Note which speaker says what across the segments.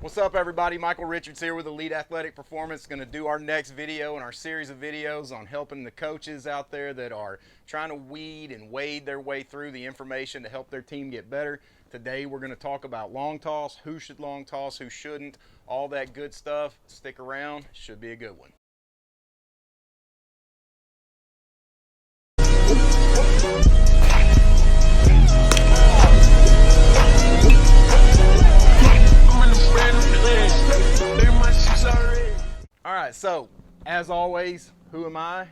Speaker 1: What's up, everybody? Michael Richards here with Elite Athletic Performance. Going to do our next video in our series of videos on helping the coaches out there that are trying to weed and wade their way through the information to help their team get better. Today we're going to talk about long toss, who should long toss, who shouldn't, all that good stuff. Stick around, should be a good one. Alright, so as always, who am I?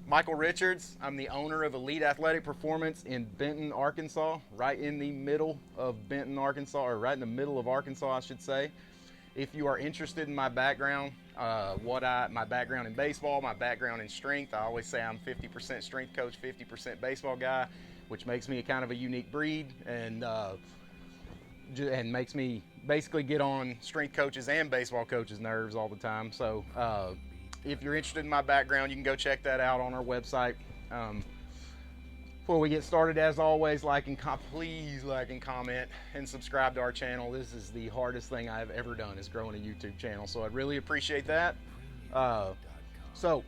Speaker 1: Michael Richards. I'm the owner of Elite Athletic Performance in Benton, Arkansas, right in the middle of Benton, Arkansas, or right in the middle of Arkansas, I should say. If you are interested in my background, my background in baseball, my background in strength, I always say I'm 50% strength coach, 50% baseball guy, which makes me a kind of a unique breed and makes me basically get on strength coaches and baseball coaches' nerves all the time. So if you're interested in my background, you can go check that out on our website. Before we get started, as always, please like and comment and subscribe to our channel. This is the hardest thing I've ever done, is growing a YouTube channel, so I'd really appreciate that. So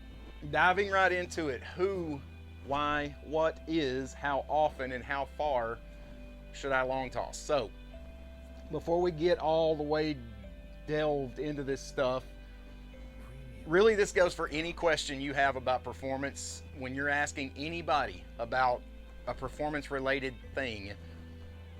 Speaker 1: diving right into it, who, why, what is, how often, and how far should I long toss? So before we get all the way delved into this stuff, really this goes for any question you have about performance. When you're asking anybody about a performance related thing,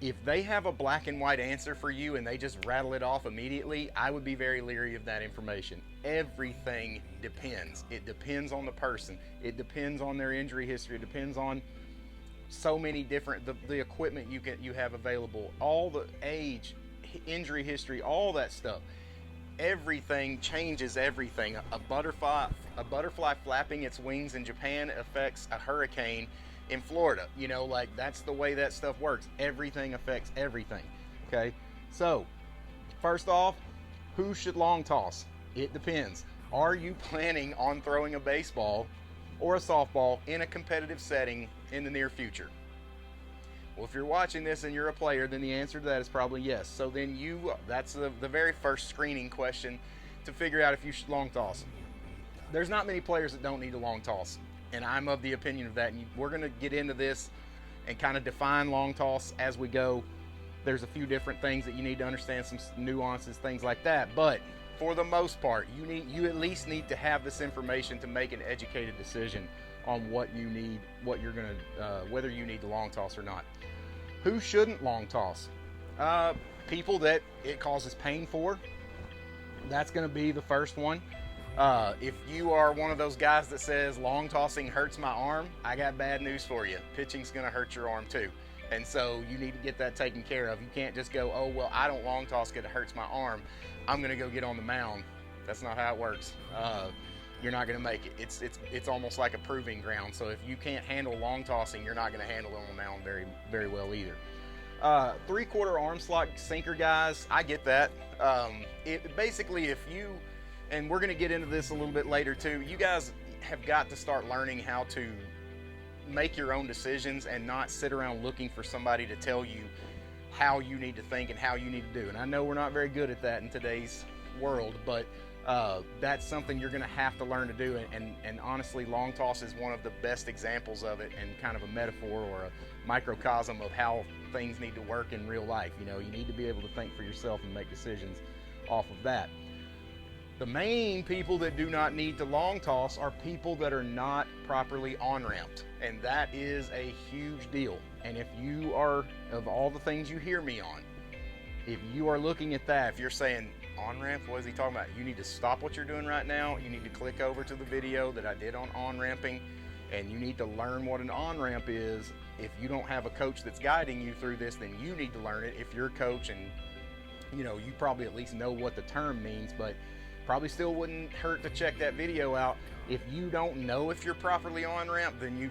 Speaker 1: if they have a black and white answer for you and they just rattle it off immediately, I would be very leery of that information. Everything depends. It depends on the person. It depends on their injury history. It depends on so many different, the equipment you have available, all the age, injury history, all that stuff. Everything changes everything. A butterfly flapping its wings in Japan affects a hurricane in Florida. You know, like, that's the way that stuff works. Everything affects everything. Okay, so first off, who should long toss? It depends. Are you planning on throwing a baseball or a softball in a competitive setting in the near future? Well, if you're watching this and you're a player, then the answer to that is probably yes. So then that's the very first screening question to figure out if you should long toss. There's not many players that don't need to long toss, and I'm of the opinion of that. And we're going to get into this and kind of define long toss as we go. There's a few different things that you need to understand, some nuances, things like that. But for the most part, you at least need to have this information to make an educated decision on what you need, whether you need to long toss or not. Who shouldn't long toss? People that it causes pain for. That's going to be the first one. If you are one of those guys that says long tossing hurts my arm, I got bad news for you. Pitching's going to hurt your arm too. And so you need to get that taken care of. You can't just go, oh, well, I don't long toss because it hurts my arm, I'm going to go get on the mound. That's not how it works. You're not going to make it. It's almost like a proving ground. So if you can't handle long tossing, you're not going to handle it on the mound very, very well either. 3/4 arm slot sinker guys, I get that. Basically, if you, and we're going to get into this a little bit later too, you guys have got to start learning how to make your own decisions and not sit around looking for somebody to tell you how you need to think and how you need to do. And I know we're not very good at that in today's world, but that's something you're going to have to learn to do. And honestly, long toss is one of the best examples of it, and kind of a metaphor or a microcosm of how things need to work in real life. You know, you need to be able to think for yourself and make decisions off of that. The main people that do not need to long toss are people that are not properly on-ramped, and that is a huge deal. And if you are, of all the things you hear me on, if you are looking at that, if you're saying, on-ramp, what is he talking about? You need to stop what you're doing right now. You need to click over to the video that I did on on-ramping, and you need to learn what an on-ramp is. If you don't have a coach that's guiding you through this, then you need to learn it. If you're a coach and, you know, you probably at least know what the term means, but probably still wouldn't hurt to check that video out. If you don't know if you're properly on-ramp, then you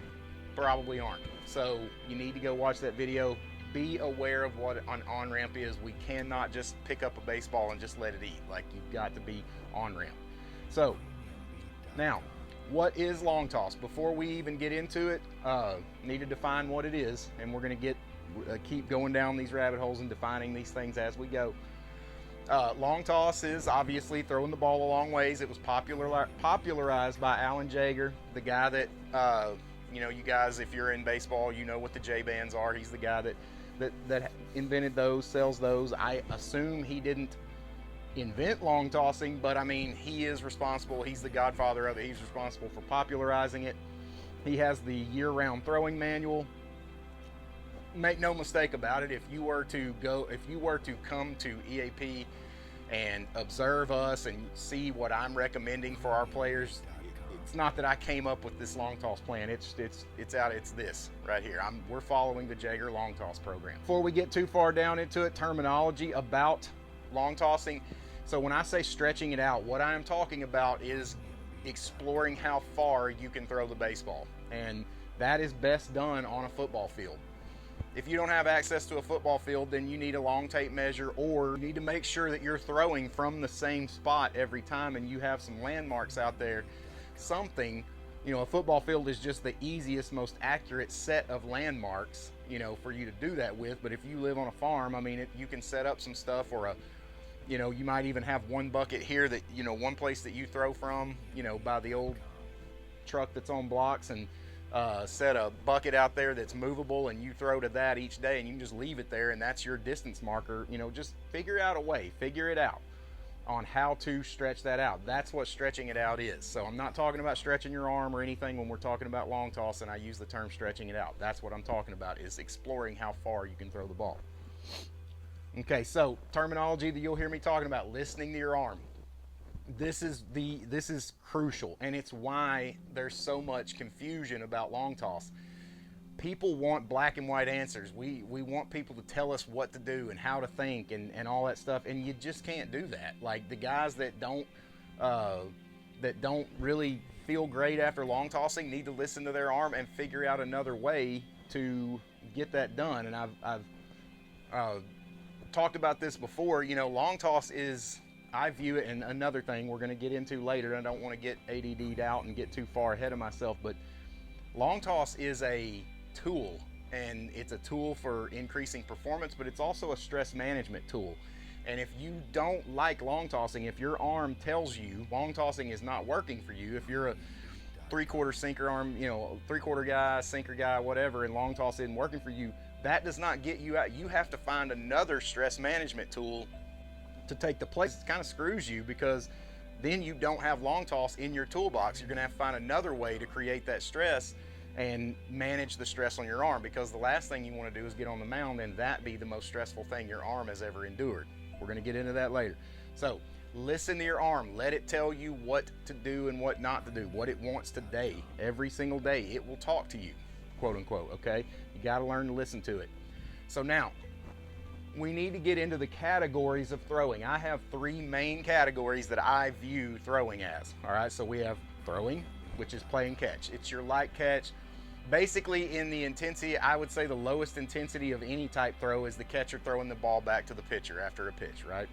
Speaker 1: probably aren't. So you need to go watch that video. Be aware of what an on-ramp is. We cannot just pick up a baseball and just let it eat. Like, you've got to be on-ramp. So now, what is long toss? Before we even get into it, need to define what it is, and we're going to keep going down these rabbit holes and defining these things as we go. Long toss is obviously throwing the ball a long ways. It was popularized by Alan Jaeger, the guy that, you guys, if you're in baseball, you know what the J bands are. He's the guy that invented those, sells those. I assume he didn't invent long tossing, but I mean, he is responsible. He's the godfather of it. He's responsible for popularizing it. He has the year-round throwing manual. Make no mistake about it, if you were to come to EAP and observe us and see what I'm recommending for our players, it's not that I came up with this long toss plan. It's this right here. We're following the Jaeger long toss program. Before we get too far down into it, terminology about long tossing. So when I say stretching it out, what I am talking about is exploring how far you can throw the baseball, and that is best done on a football field. If you don't have access to a football field, then you need a long tape measure, or you need to make sure that you're throwing from the same spot every time and you have some landmarks out there. Something, a football field is just the easiest, most accurate set of landmarks, for you to do that with. But if you live on a farm, I mean, you can set up some stuff, or you might even have one bucket here that, one place that you throw from, by the old truck that's on blocks, and set a bucket out there that's movable, and you throw to that each day, and you can just leave it there, and that's your distance marker. Just figure it out on how to stretch that out. That's what stretching it out is. So I'm not talking about stretching your arm or anything when we're talking about long toss, and I use the term stretching it out. That's what I'm talking about, is exploring how far you can throw the ball. Okay, so terminology that you'll hear me talking about, listening to your arm. This is crucial, and it's why there's so much confusion about long toss. People want black and white answers. We want people to tell us what to do and how to think and all that stuff, and you just can't do that. Like, the guys that don't really feel great after long tossing need to listen to their arm and figure out another way to get that done. And I've talked about this before. Long toss is, I view it, and another thing we're going to get into later, I don't want to get ADD'd out and get too far ahead of myself, but long toss is a tool, and it's a tool for increasing performance, but it's also a stress management tool. And if you don't like long tossing, if your arm tells you long tossing is not working for you, if you're a three-quarter sinker arm, three-quarter guy, sinker guy, whatever, and long toss isn't working for you, that does not get you out. You have to find another stress management tool to take the place. It kind of screws you, because then you don't have long toss in your toolbox. You're going to have to find another way to create that stress and manage the stress on your arm, because the last thing you want to do is get on the mound and that be the most stressful thing your arm has ever endured. We're going to get into that later. So listen to your arm. Let it tell you what to do and what not to do, what it wants today. Every single day it will talk to you, quote unquote. Okay, you got to learn to listen to it. So now we need to get into the categories of throwing. I have three main categories that I view throwing as. All right, so we have throwing, which is play and catch. It's your light catch. Basically, in the intensity, I would say the lowest intensity of any type throw is the catcher throwing the ball back to the pitcher after a pitch, right?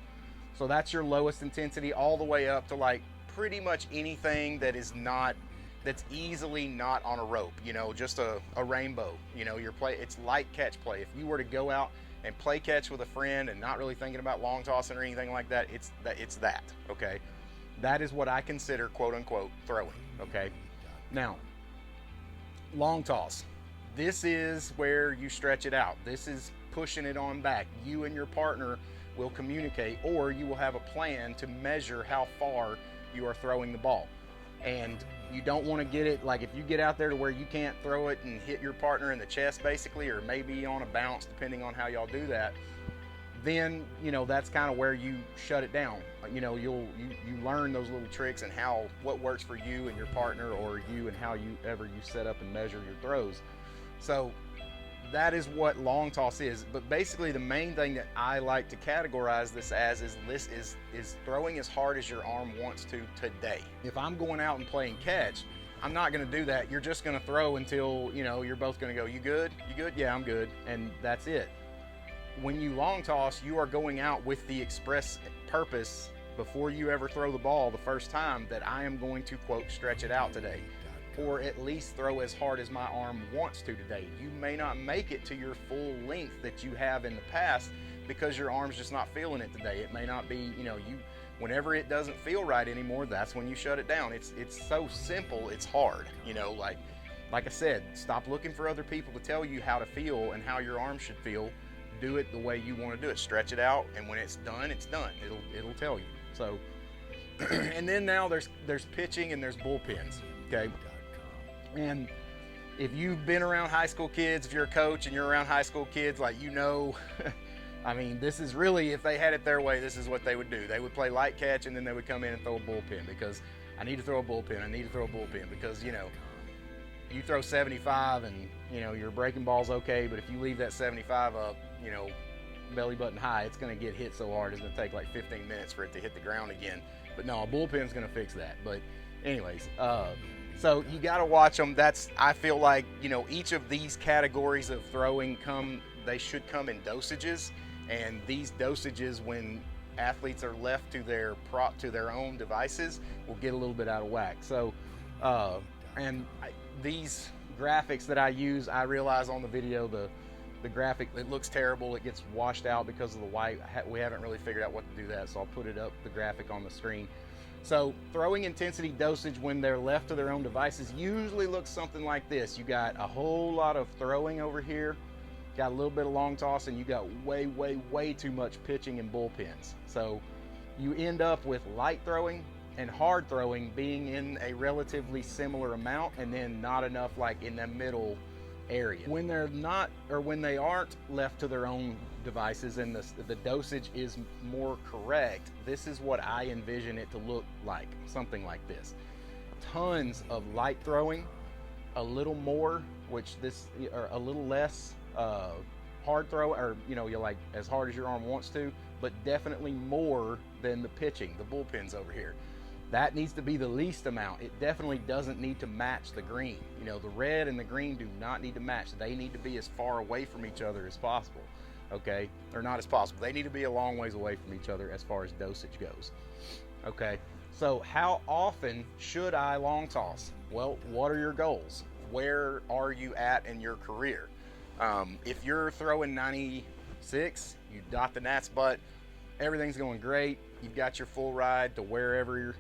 Speaker 1: So that's your lowest intensity, all the way up to like pretty much anything that is not, that's easily not on a rope, just a rainbow. Your play, it's light catch play. If you were to go out and play catch with a friend and not really thinking about long tossing or anything like that, it's that, okay? That is what I consider, quote unquote, throwing, okay? Now, long toss. This is where you stretch it out. This is pushing it on back. You and your partner will communicate, or you will have a plan to measure how far you are throwing the ball. And you don't want to get it, like if you get out there to where you can't throw it and hit your partner in the chest basically, or maybe on a bounce, depending on how y'all do that, then that's kind of where you shut it down. You learn those little tricks and what works for you and your partner, or you and how you set up and measure your throws. So that is what long toss is. But basically the main thing that I like to categorize this as is throwing as hard as your arm wants to today. If I'm going out and playing catch, I'm not going to do that. You're just going to throw until you're both going to go, you good? Yeah, I'm good. And that's it. When you long toss, you are going out with the express purpose, before you ever throw the ball the first time, that I am going to, quote, stretch it out today, or at least throw as hard as my arm wants to today. You may not make it to your full length that you have in the past, because your arm's just not feeling it today. It may not be, whenever it doesn't feel right anymore, that's when you shut it down. It's so simple, it's hard. Like I said, stop looking for other people to tell you how to feel and how your arm should feel. Do it the way you want to do it. Stretch it out, and when it's done, it's done. It'll tell you. So, and then now there's pitching and there's bullpens. Okay, and if you've been around high school kids, if you're a coach and you're around high school kids, I mean, this is really, if they had it their way, this is what they would do. They would play light catch, and then they would come in and throw a bullpen because I need to throw a bullpen. I need to throw a bullpen because, you throw 75 and, your breaking ball's okay, but if you leave that 75 up, belly button high, it's going to get hit so hard it's going to take like 15 minutes for it to hit the ground again. But no, a bullpen's going to fix that. But anyways, so you got to watch them. I feel like, each of these categories of throwing they should come in dosages, and these dosages, when athletes are left to their own devices, will get a little bit out of whack. So, these graphics that I use, I realize on the video, the graphic, it looks terrible. It gets washed out because of the white. We haven't really figured out what to do that, so I'll put the graphic on the screen. So throwing intensity dosage when they're left to their own devices usually looks something like this. You got a whole lot of throwing over here, got a little bit of long toss, and you got way too much pitching and bullpens. So you end up with light throwing and hard throwing being in a relatively similar amount, and then not enough like in the middle area. When they aren't left to their own devices and the dosage is more correct, this is what I envision it to look like, something like this. Tons of light throwing, a little more, or a little less hard throw, or you're like as hard as your arm wants to, but definitely more than the pitching, the bullpens over here. That needs to be the least amount. It definitely doesn't need to match the green. The red and the green do not need to match. They need to be as far away from each other as possible, okay? Or not as possible. They need to be a long ways away from each other as far as dosage goes, okay? So how often should I long toss? Well, what are your goals? Where are you at in your career? If you're throwing 96, you dot the gnat's butt, everything's going great, you've got your full ride to wherever,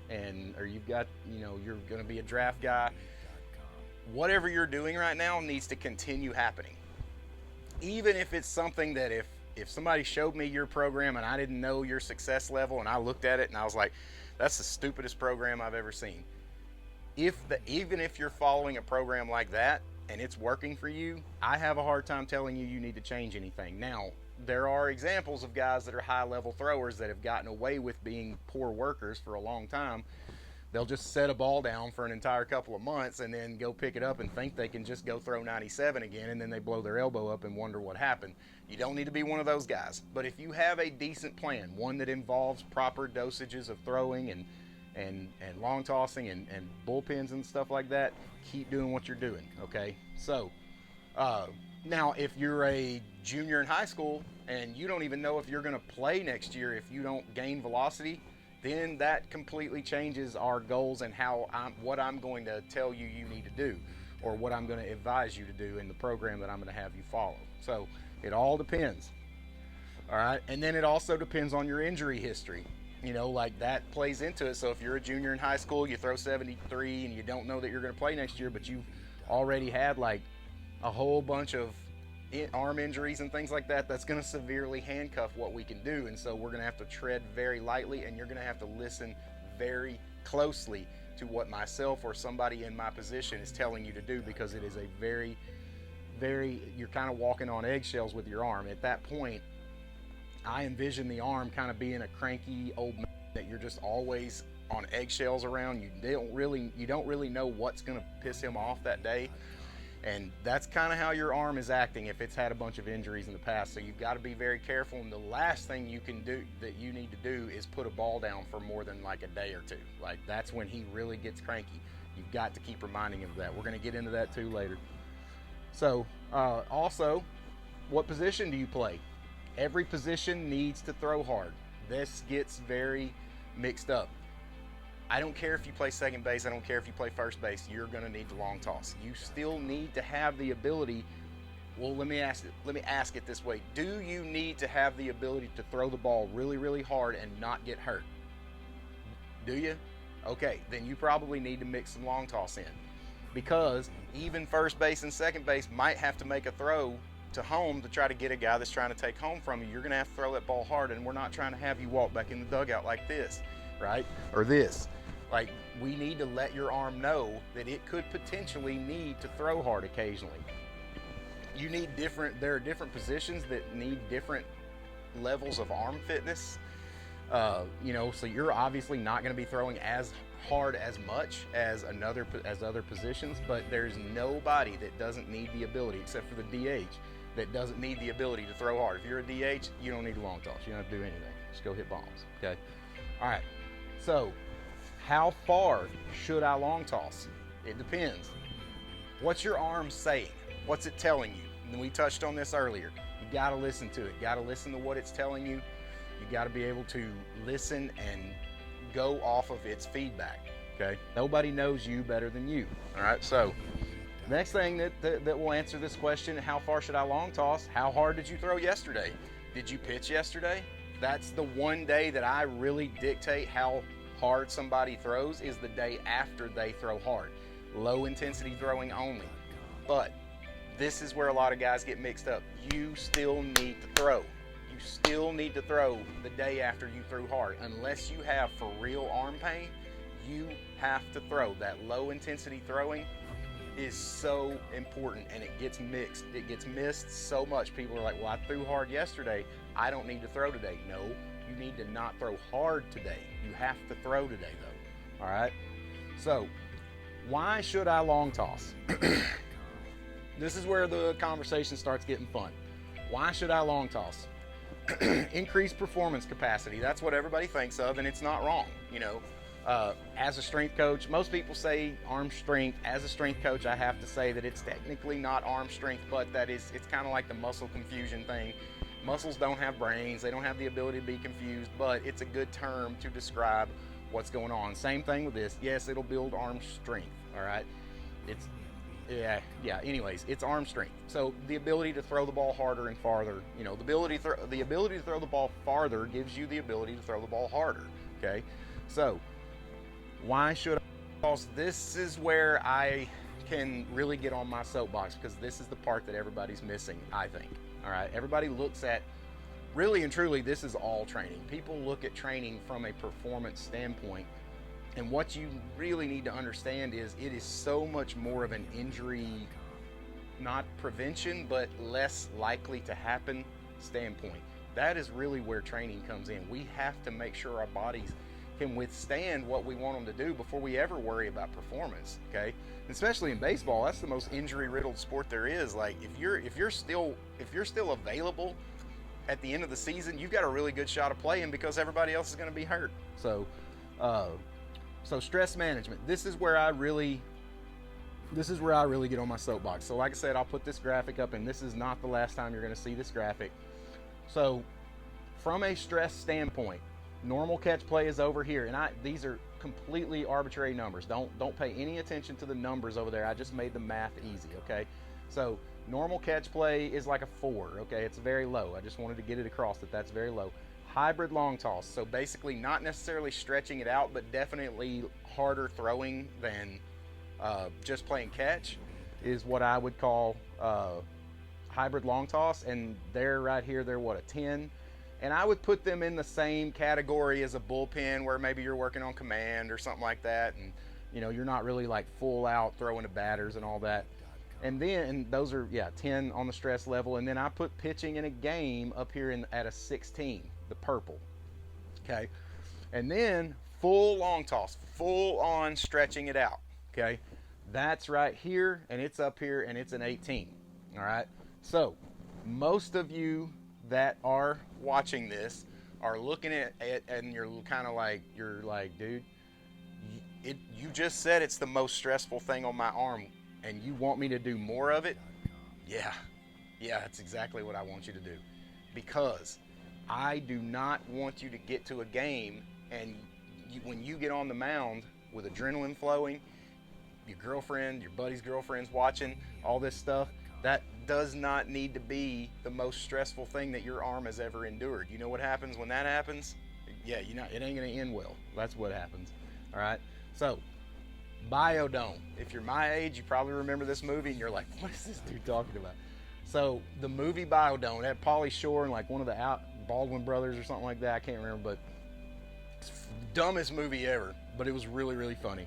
Speaker 1: or you've got, you're going to be a draft guy. Whatever you're doing right now needs to continue happening. Even if it's something that if somebody showed me your program and I didn't know your success level, and I looked at it and I was like, that's the stupidest program I've ever seen. Even if you're following a program like that and it's working for you, I have a hard time telling you need to change anything. Now, there are examples of guys that are high-level throwers that have gotten away with being poor workers for a long time. They'll just set a ball down for an entire couple of months and then go pick it up and think they can just go throw 97 again, and then they blow their elbow up and wonder what happened. You don't need to be one of those guys. But if you have a decent plan, one that involves proper dosages of throwing and long tossing and bullpens and stuff like that, keep doing what you're doing, okay? So, now, if you're a junior in high school and you don't even know if you're going to play next year if you don't gain velocity, then that completely changes our goals and what I'm going to tell you need to do, or what I'm going to advise you to do in the program that I'm going to have you follow. So it all depends. All right. And then it also depends on your injury history. Like that plays into it. So if you're a junior in high school, you throw 73 and you don't know that you're going to play next year, but you've already had like a whole bunch of arm injuries and things like that, that's going to severely handcuff what we can do. And so we're going to have to tread very lightly, and you're going to have to listen very closely to what myself or somebody in my position is telling you to do, because it is a very, you're kind of walking on eggshells with your arm. At that point, I envision the arm kind of being a cranky old man that you're just always on eggshells around. You don't really know what's going to piss him off that day. And that's kind of how your arm is acting if it's had a bunch of injuries in the past. So you've got to be very careful. And the last thing you can do that you need to do is put a ball down for more than like a day or two. Like that's when he really gets cranky. You've got to keep reminding him of that. We're going to get into that too later. So also, what position do you play? Every position needs to throw hard. This gets very mixed up. I don't care if you play second base, I don't care if you play first base, you're going to need the long toss. You still need to have the ability Well, let me ask it this way. Do you need to have the ability to throw the ball really, really hard and not get hurt? Do you? Okay, then you probably need to mix some long toss in, because even first base and second base might have to make a throw to home to try to get a guy that's trying to take home from you. You're going to have to throw that ball hard, and we're not trying to have you walk back in the dugout like this, right? Or this. Like, we need to let your arm know that it could potentially need to throw hard occasionally. There are different positions that need different levels of arm fitness. So you're obviously not going to be throwing as hard as much as other positions, but there's nobody that doesn't need the ability, except for the DH, that doesn't need the ability to throw hard. If you're a DH, you don't need a long toss. You don't have to do anything. Just go hit bombs. Okay. All right. So, how far should I long toss? It depends. What's your arm saying? What's it telling you? And we touched on this earlier. You got to listen to it. You got to listen to what it's telling you. You got to be able to listen and go off of its feedback. Okay. Nobody knows you better than you. All right. So, next thing that will answer this question: how far should I long toss? How hard did you throw yesterday? Did you pitch yesterday? That's the one day that I really dictate how hard somebody throws, is the day after they throw hard. Low intensity throwing only. But this is where a lot of guys get mixed up. You still need to throw. You still need to throw the day after you threw hard. Unless you have for real arm pain, you have to throw. That low intensity throwing is so important, and it gets mixed. It gets missed so much. People are like, well, I threw hard yesterday, I don't need to throw today. No, you need to not throw hard today. You have to throw today, though. All right? So, why should I long toss? This is where the conversation starts getting fun. Why should I long toss? Increased performance capacity. That's what everybody thinks of, and it's not wrong. As a strength coach, most people say arm strength. As a strength coach, I have to say that it's technically not arm strength, but it's kind of like the muscle confusion thing. Muscles don't have brains. They don't have the ability to be confused, but it's a good term to describe what's going on. Same thing with this. Yes, it'll build arm strength. All right. Anyways, it's arm strength. So the ability to throw the ball harder and farther, the ability to throw the ball farther gives you the ability to throw the ball harder. Okay. So why should I? Because this is where I can really get on my soapbox, because this is the part that everybody's missing, I think. All right. Everybody looks at, really and truly, this is all training. People look at training from a performance standpoint. And what you really need to understand is it is so much more of an injury, not prevention, but less likely to happen standpoint. That is really where training comes in. We have to make sure our bodies can withstand what we want them to do before we ever worry about performance. Okay, especially in baseball, that's the most injury-riddled sport there is. Like, if you're still available at the end of the season, you've got a really good shot of playing, because everybody else is going to be hurt. So stress management. This is where I really get on my soapbox. So like I said, I'll put this graphic up, and this is not the last time you're going to see this graphic. So from a stress standpoint, normal catch play is over here, and these are completely arbitrary numbers. Don't pay any attention to the numbers over there. I just made the math easy, okay? So normal catch play is like a 4, okay? It's very low. I just wanted to get it across that that's very low. Hybrid long toss, so basically not necessarily stretching it out, but definitely harder throwing than just playing catch, is what I would call hybrid long toss. And they're right here, they're what, a 10? And I would put them in the same category as a bullpen, where maybe you're working on command or something like that, and you're not really like full out throwing to batters and all that. And then those are 10 on the stress level. And then I put pitching in a game up here at a 16, the purple. Okay, and then full long toss, full on stretching it out. Okay, that's right here, and it's up here, and it's an 18. All right, so most of you that are watching this are looking at it, and you're like, dude, you just said it's the most stressful thing on my arm, and you want me to do more of it? Yeah, that's exactly what I want you to do, because I do not want you to get to a game, and when you get on the mound with adrenaline flowing, your girlfriend, your buddy's girlfriend's watching, all this stuff, does not need to be the most stressful thing that your arm has ever endured. You know what happens when that happens? Yeah, it ain't gonna end well. That's what happens. All right. So, Biodome. If you're my age, you probably remember this movie, and you're like, "What is this dude talking about?" So, the movie Biodome had Pauly Shore and like one of the Baldwin brothers or something like that. I can't remember, but it's the dumbest movie ever. But it was really, really funny.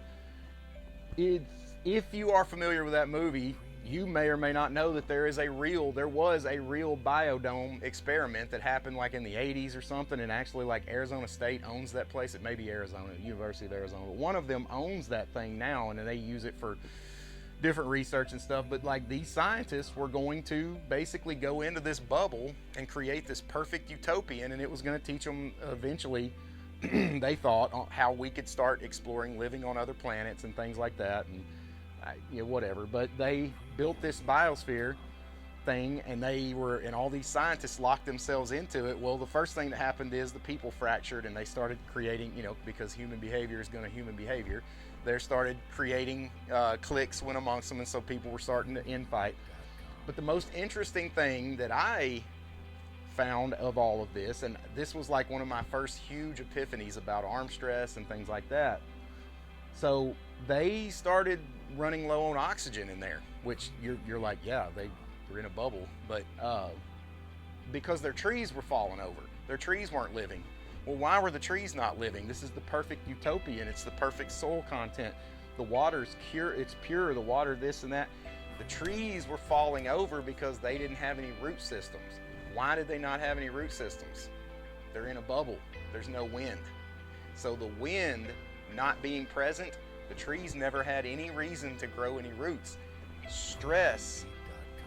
Speaker 1: If you are familiar with that movie, you may or may not know that there was a real biodome experiment that happened like in the 80s or something, and actually like Arizona State owns that place. It may be Arizona, University of Arizona, but one of them owns that thing now, and they use it for different research and stuff. But like, these scientists were going to basically go into this bubble and create this perfect utopian, and it was going to teach them eventually they thought on how we could start exploring living on other planets and things like that, and whatever. But they built this biosphere thing, and all these scientists locked themselves into it. Well, the first thing that happened is the people fractured, and they started creating, because human behavior is going to human behavior, they started creating cliques went amongst them, and so people were starting to infight. But the most interesting thing that I found of all of this, and this was like one of my first huge epiphanies about arm stress and things like that. So they started running low on oxygen in there, which you're like, yeah, they're in a bubble, but because their trees were falling over, their trees weren't living. Well, why were the trees not living? This is the perfect utopian. It's the perfect soil content. The water's pure. It's pure. The water, this and that. The trees were falling over because they didn't have any root systems. Why did they not have any root systems? They're in a bubble. There's no wind. So the wind not being present, the trees never had any reason to grow any roots. Stress,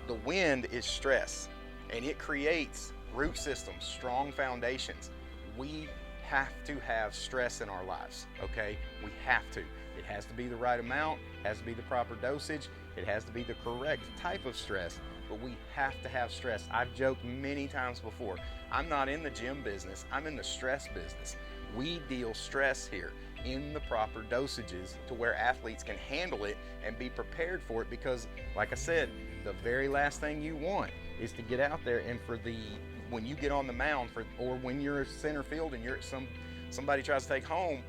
Speaker 1: the wind is stress, and it creates root systems, strong foundations. We have to have stress in our lives, okay? We have to. It has to be the right amount, it has to be the proper dosage, it has to be the correct type of stress. But we have to have stress. I've joked many times before, I'm not in the gym business, I'm in the stress business. We deal stress here in the proper dosages to where athletes can handle it and be prepared for it, because like I said, the very last thing you want is to get out there and when you get on the mound or when you're a center field and somebody tries to take home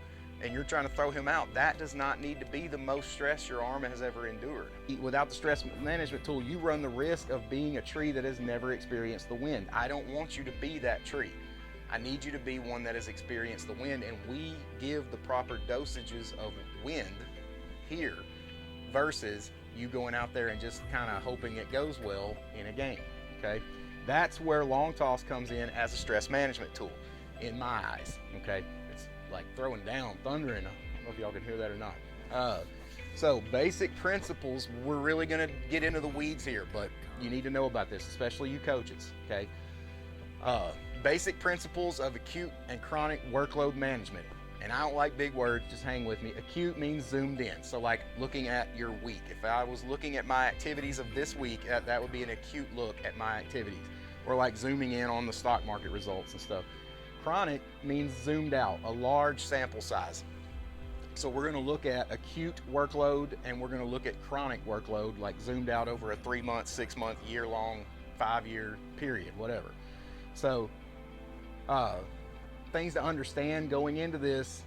Speaker 1: and you're trying to throw him out, that does not need to be the most stress your arm has ever endured. Without the stress management tool, you run the risk of being a tree that has never experienced the wind. I don't want you to be that tree. I need you to be one that has experienced the wind, and we give the proper dosages of wind here versus you going out there and just kind of hoping it goes well in a game, okay? That's where long toss comes in as a stress management tool, in my eyes, okay? It's like throwing down thunder, and I don't know if y'all can hear that or not. So basic principles, we're really gonna get into the weeds here, but you need to know about this, especially you coaches, okay? Basic principles of acute and chronic workload management. And I don't like big words, just hang with me. Acute means zoomed in. So like looking at your week. If I was looking at my activities of this week, that would be an acute look at my activities. Or like zooming in on the stock market results and stuff. Chronic means zoomed out, a large sample size. So we're going to look at acute workload, and we're going to look at chronic workload, like zoomed out over a 3-month, 6-month, year-long, 5-year period, whatever. So things to understand going into this,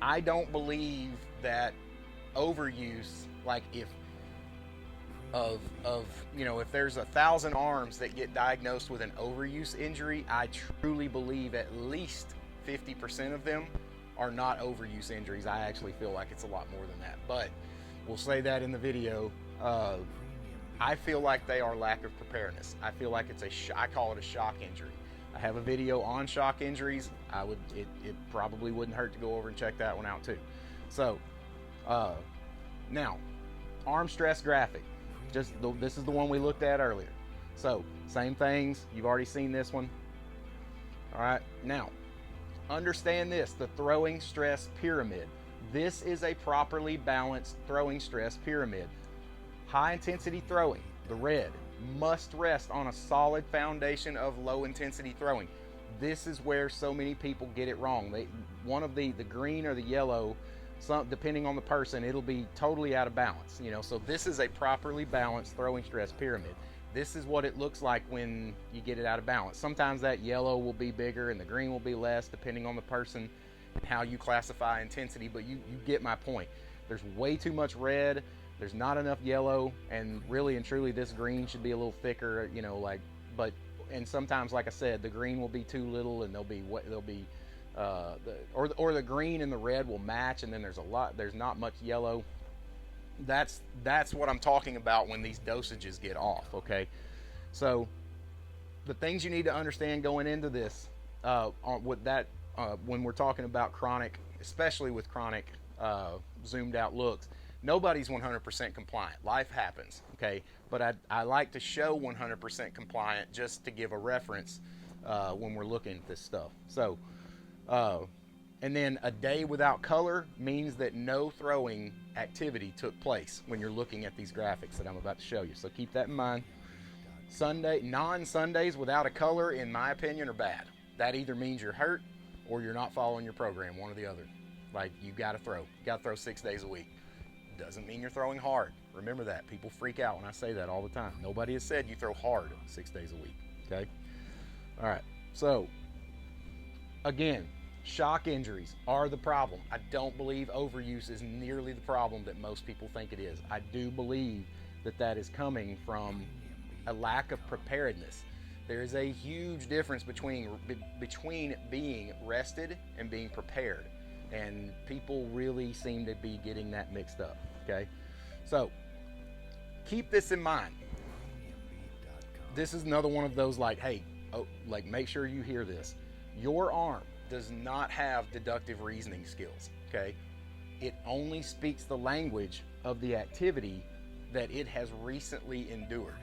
Speaker 1: I don't believe that overuse, like if there's 1,000 arms that get diagnosed with an overuse injury, I truly believe at least 50% of them are not overuse injuries. I actually feel like it's a lot more than that, but we'll say that in the video. I feel like they are lack of preparedness. I feel like I call it a shock injury. I have a video on shock injuries. It probably wouldn't hurt to go over and check that one out too. So, now, arm stress graphic. This is the one we looked at earlier. So, same things. You've already seen this one. All right. Now, understand this: the throwing stress pyramid. This is a properly balanced throwing stress pyramid. High intensity throwing, the red, must rest on a solid foundation of low intensity throwing. This is where so many people get it wrong. One of the green or the yellow, depending on the person, it'll be totally out of balance. So this is a properly balanced throwing stress pyramid. this is what it looks like when you get it out of balance. Sometimes that yellow will be bigger and the green will be less, depending on the person and how you classify intensity, but you get my point. There's way too much red, there's not enough yellow, and really and truly this green should be a little thicker, and sometimes, like I said, the green will be too little, and the green and the red will match, and then there's not much yellow. That's what I'm talking about when these dosages get off, okay? So the things you need to understand going into this, when we're talking about chronic, especially with chronic zoomed out looks, nobody's 100% compliant. Life happens, okay? But I like to show 100% compliant just to give a reference when we're looking at this stuff. So, and then a day without color means that no throwing activity took place when you're looking at these graphics that I'm about to show you. So keep that in mind. Non-Sundays without a color, in my opinion, are bad. That either means you're hurt or you're not following your program, one or the other. Like, you got to throw. You got to throw 6 days a week. Doesn't mean you're throwing hard. Remember that. People freak out when I say that all the time. Nobody has said you throw hard 6 days a week, okay? All right, so again, shock injuries are the problem. I don't believe overuse is nearly the problem that most people think it is. I do believe that is coming from a lack of preparedness. There is a huge difference between being rested and being prepared, and people really seem to be getting that mixed up, okay? So keep this in mind. This is another one of those make sure you hear this. Your arm does not have deductive reasoning skills, okay? It only speaks the language of the activity that it has recently endured,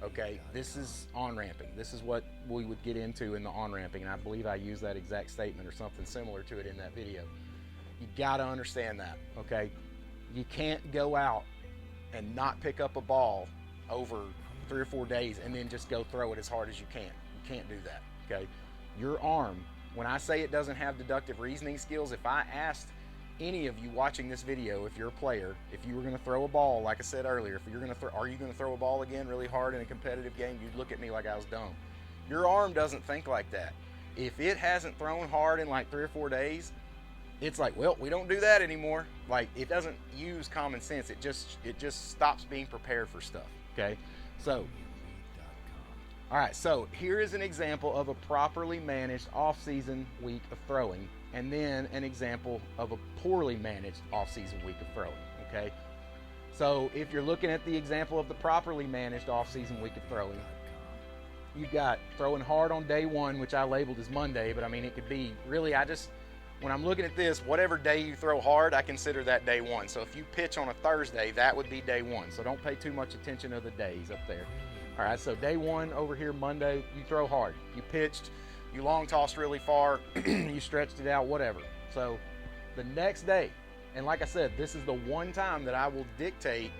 Speaker 1: okay? This is on-ramping. This is what we would get into in the on-ramping, and I believe I used that exact statement or something similar to it in that video. You gotta understand that, okay? You can't go out and not pick up a ball over 3 or 4 days and then just go throw it as hard as you can. You can't do that, okay? Your arm, when I say it doesn't have deductive reasoning skills, if I asked any of you watching this video, if you're a player, if you were going to throw a ball, like I said earlier, are you going to throw a ball again really hard in a competitive game? You'd look at me like I was dumb. Your arm doesn't think like that. If it hasn't thrown hard in like 3 or 4 days, it's like, well, we don't do that anymore. Like, it doesn't use common sense. It just stops being prepared for stuff, okay? So, all right, so here is an example of a properly managed off-season week of throwing, and then an example of a poorly managed off-season week of throwing, okay? So if you're looking at the example of the properly managed off-season week of throwing, you've got throwing hard on day 1, which I labeled as Monday, but I mean, it could be really, when I'm looking at this, whatever day you throw hard, I consider that day 1. So if you pitch on a Thursday, that would be day 1. So don't pay too much attention to the days up there. All right, so day 1 over here, Monday, you throw hard. You pitched, you long tossed really far, you stretched it out, whatever. So the next day, and like I said, this is the one time that I will dictate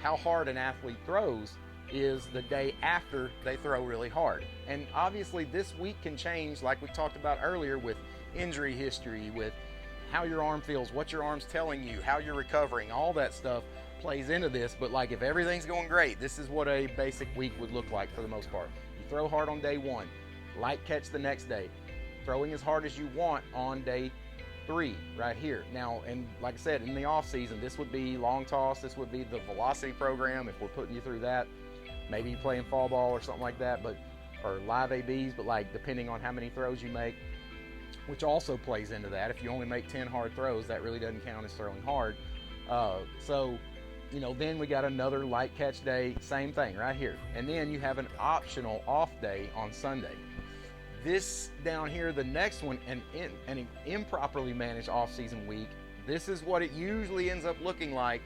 Speaker 1: how hard an athlete throws, is the day after they throw really hard. And obviously this week can change, like we talked about earlier, with injury history, with how your arm feels, what your arm's telling you, how you're recovering, all that stuff plays into this. But like, if everything's going great, this is what a basic week would look like for the most part. You throw hard on day 1, light catch the next day, throwing as hard as you want on day 3 right here. Now, and like I said, in the off season, this would be long toss, this would be the velocity program if we're putting you through that. Maybe you playing fall ball or something like that, or live ABs, but like depending on how many throws you make, which also plays into that. If you only make 10 hard throws, that really doesn't count as throwing hard. So, then we got another light catch day, same thing right here. And then you have an optional off day on Sunday. This down here, the next one, an improperly managed off-season week, this is what it usually ends up looking like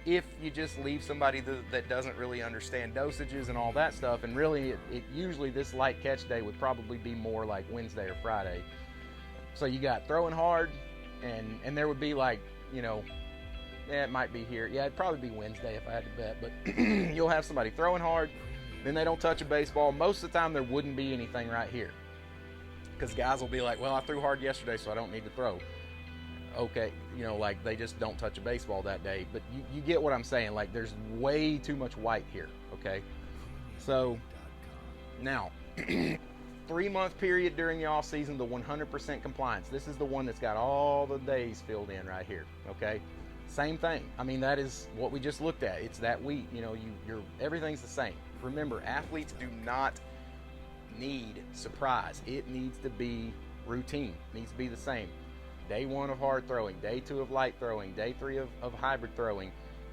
Speaker 1: if you just leave somebody that doesn't really understand dosages and all that stuff. And really, it usually, this light catch day would probably be more like Wednesday or Friday. So you got throwing hard, and there would be like, it might be here. Yeah, it'd probably be Wednesday if I had to bet. But you'll have somebody throwing hard, then they don't touch a baseball. Most of the time, there wouldn't be anything right here, because guys will be like, well, I threw hard yesterday, so I don't need to throw. Okay, like they just don't touch a baseball that day. But you get what I'm saying. Like, there's way too much white here, okay? So now 3-month period during the off season, the 100% compliance. This is the one that's got all the days filled in right here. Okay, same thing. I mean, that is what we just looked at. It's that week. You know, you're everything's the same. Remember, athletes do not need surprise. It needs to be routine. It needs to be the same. Day 1 of hard throwing, day 2 of light throwing, day 3 of hybrid throwing,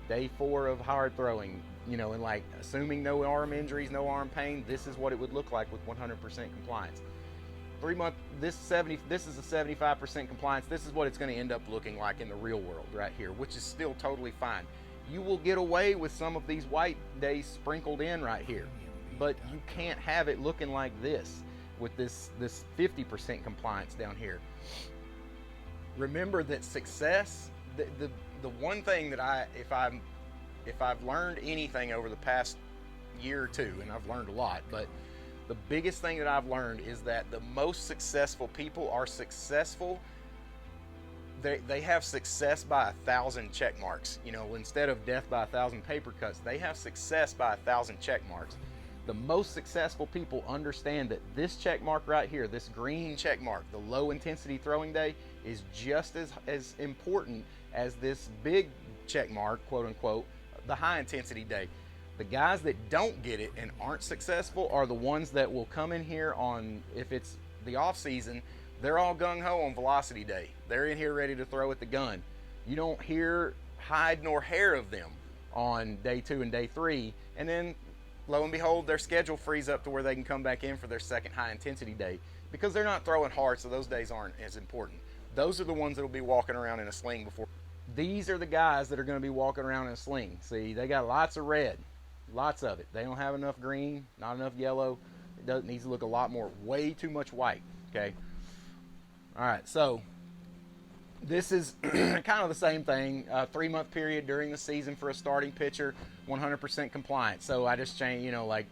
Speaker 1: day 4 of hard throwing. You know, and like assuming no arm injuries, no arm pain, this is what it would look like with 100% compliance. 3-month, this is a 75% compliance. This is what it's going to end up looking like in the real world right here, which is still totally fine. You will get away with some of these white days sprinkled in right here, but you can't have it looking like this with this 50% compliance down here. Remember that success, the one thing that if I've learned anything over the past year or two, and I've learned a lot, but the biggest thing that I've learned is that the most successful people are successful. They have success by 1,000 check marks. You know, instead of death by 1,000 paper cuts, they have success by 1,000 check marks. The most successful people understand that this check mark right here, this green check mark, the low intensity throwing day, is just as important as this big check mark, quote unquote, the high intensity day. The guys that don't get it and aren't successful are the ones that will come in here on, if it's the off season, they're all gung-ho on velocity day. They're in here ready to throw at the gun. You don't hear hide nor hair of them on day 2 and day 3, and then lo and behold, their schedule frees up to where they can come back in for their second high intensity day because they're not throwing hard, so those days aren't as important. Those are the ones that will be walking around in a sling before. These are the guys that are going to be walking around in a sling. See, they got lots of red, lots of it. They don't have enough green, not enough yellow. It needs to look a lot more, way too much white, okay? All right, so this is kind of the same thing. 3-month period during the season for a starting pitcher, 100% compliance. So I just changed, you know, like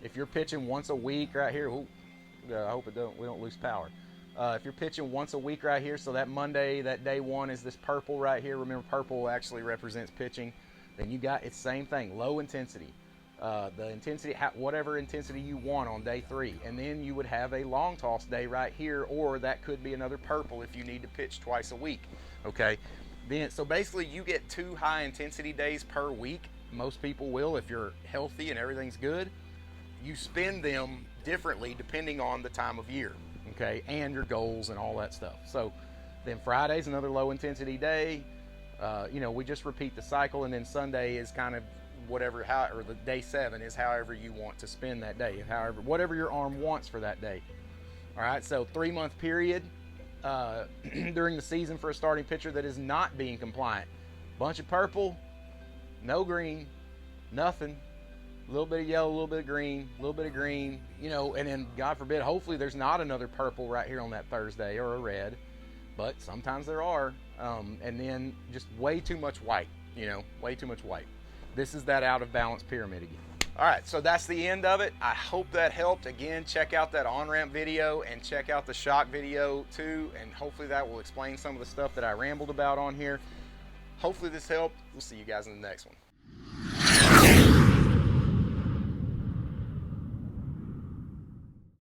Speaker 1: if you're pitching once a week right here, I hope we don't lose power. If you're pitching once a week right here, so that Monday, that day 1 is this purple right here. Remember, purple actually represents pitching. Then you got, it's same thing, low intensity. The intensity, whatever intensity you want on day 3. And then you would have a long toss day right here, or that could be another purple if you need to pitch twice a week. Okay. Then, so basically you get 2 high intensity days per week. Most people will, if you're healthy and everything's good. You spend them differently depending on the time of year. Okay, and your goals and all that stuff. So then Friday's another low intensity day. You know, we just repeat the cycle, and then Sunday is kind of whatever, or the day 7 is however you want to spend that day, whatever your arm wants for that day. All right, so 3-month period during the season for a starting pitcher that is not being compliant. Bunch of purple, no green, nothing. A little bit of yellow, a little bit of green, a little bit of green, you know, and then God forbid, hopefully there's not another purple right here on that Thursday, or a red, but sometimes there are. And then just way too much white, you know, way too much white. This is that out of balance pyramid again. All right, so that's the end of it. I hope that helped. Again, check out that on-ramp video and check out the shock video too, and hopefully that will explain some of the stuff that I rambled about on here. Hopefully this helped. We'll see you guys in the next one.